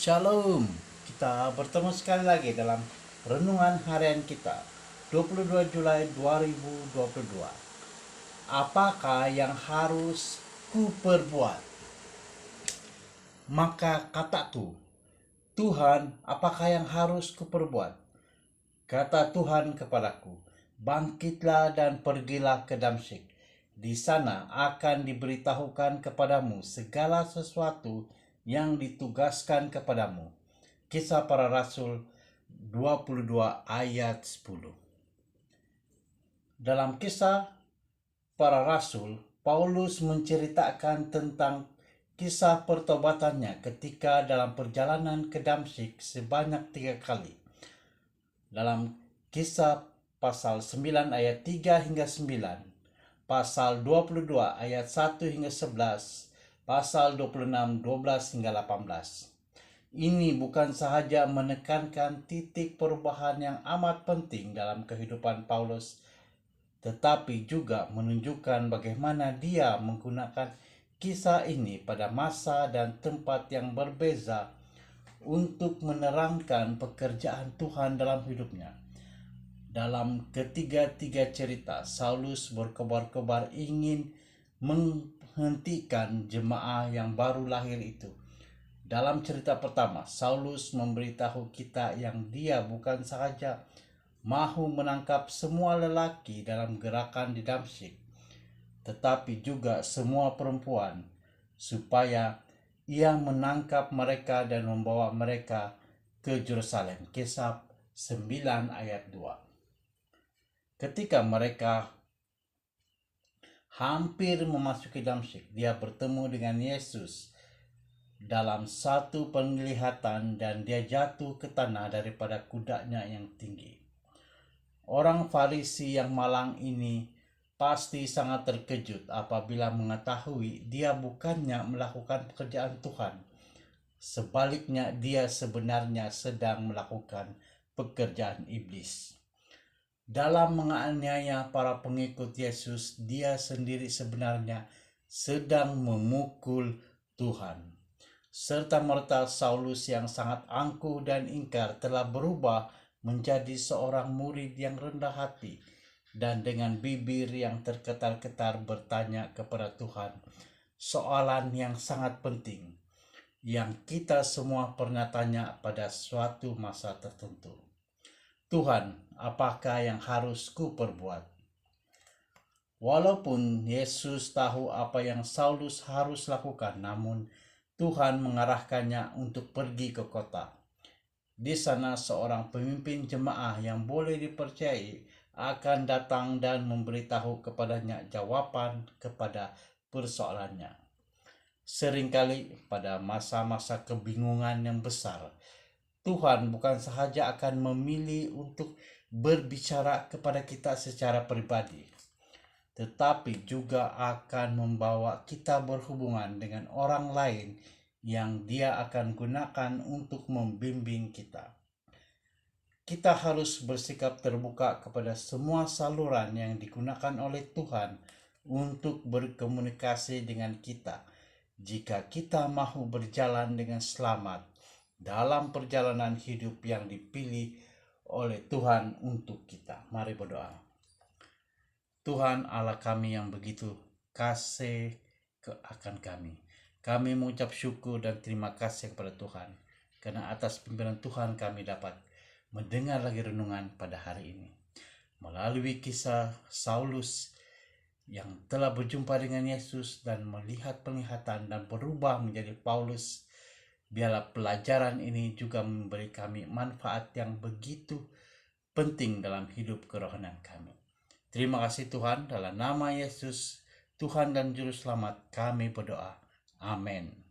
Shalom, kita bertemu sekali lagi dalam renungan harian kita 22 Julai 2022. Apakah yang harus kuperbuat? Maka kataku, Tuhan, apakah yang harus kuperbuat? Kata Tuhan kepadaku, bangkitlah dan pergilah ke Damsyik. Di sana akan diberitahukan kepadamu segala sesuatu yang ditugaskan kepadamu. Kisah Para Rasul 22 ayat 10. Dalam Kisah Para Rasul, Paulus menceritakan tentang kisah pertobatannya ketika dalam perjalanan ke Damsyik sebanyak 3 kali. Dalam Kisah pasal 9 ayat 3 hingga 9, pasal 22 ayat 1 hingga 11, pasal 26, 12 hingga 18. Ini bukan sahaja menekankan titik perubahan yang amat penting dalam kehidupan Paulus, tetapi juga menunjukkan bagaimana dia menggunakan kisah ini pada masa dan tempat yang berbeza untuk menerangkan pekerjaan Tuhan dalam hidupnya. Dalam ketiga-tiga cerita, Saulus berkobar-kobar ingin menghentikan jemaah yang baru lahir itu. Dalam cerita pertama, Saulus memberitahu kita yang dia bukan sahaja mahu menangkap semua lelaki dalam gerakan di Damsyik, tetapi juga semua perempuan, supaya ia menangkap mereka dan membawa mereka ke Yerusalem. Kisah 9 ayat 2. Ketika mereka hampir memasuki Damsyik, dia bertemu dengan Yesus dalam satu penglihatan dan dia jatuh ke tanah daripada kudanya yang tinggi. Orang Farisi yang malang ini pasti sangat terkejut apabila mengetahui dia bukannya melakukan pekerjaan Tuhan. Sebaliknya, dia sebenarnya sedang melakukan pekerjaan iblis. Dalam menganiaya para pengikut Yesus, dia sendiri sebenarnya sedang memukul Tuhan. Serta-merta Saulus yang sangat angkuh dan ingkar telah berubah menjadi seorang murid yang rendah hati dan dengan bibir yang terketar-ketar bertanya kepada Tuhan soalan yang sangat penting yang kita semua pernah tanya pada suatu masa tertentu. Tuhan, apakah yang harus kuperbuat? Walaupun Yesus tahu apa yang Saulus harus lakukan, namun Tuhan mengarahkannya untuk pergi ke kota. Di sana seorang pemimpin jemaah yang boleh dipercayai akan datang dan memberitahu kepadanya jawaban kepada persoalannya. Seringkali pada masa-masa kebingungan yang besar, Tuhan bukan sahaja akan memilih untuk berbicara kepada kita secara pribadi, tetapi juga akan membawa kita berhubungan dengan orang lain yang dia akan gunakan untuk membimbing kita. Kita harus bersikap terbuka kepada semua saluran yang digunakan oleh Tuhan untuk berkomunikasi dengan kita, jika kita mahu berjalan dengan selamat dalam perjalanan hidup yang dipilih oleh Tuhan untuk kita. Mari berdoa. Tuhan Allah kami yang begitu kasih akan kami. Kami mengucap syukur dan terima kasih kepada Tuhan, karena atas pimpinan Tuhan kami dapat mendengar lagi renungan pada hari ini. Melalui kisah Saulus yang telah berjumpa dengan Yesus dan melihat penglihatan dan berubah menjadi Paulus, biarlah pelajaran ini juga memberi kami manfaat yang begitu penting dalam hidup kerohanian kami. Terima kasih Tuhan, dalam nama Yesus, Tuhan dan Juru Selamat kami berdoa. Amin.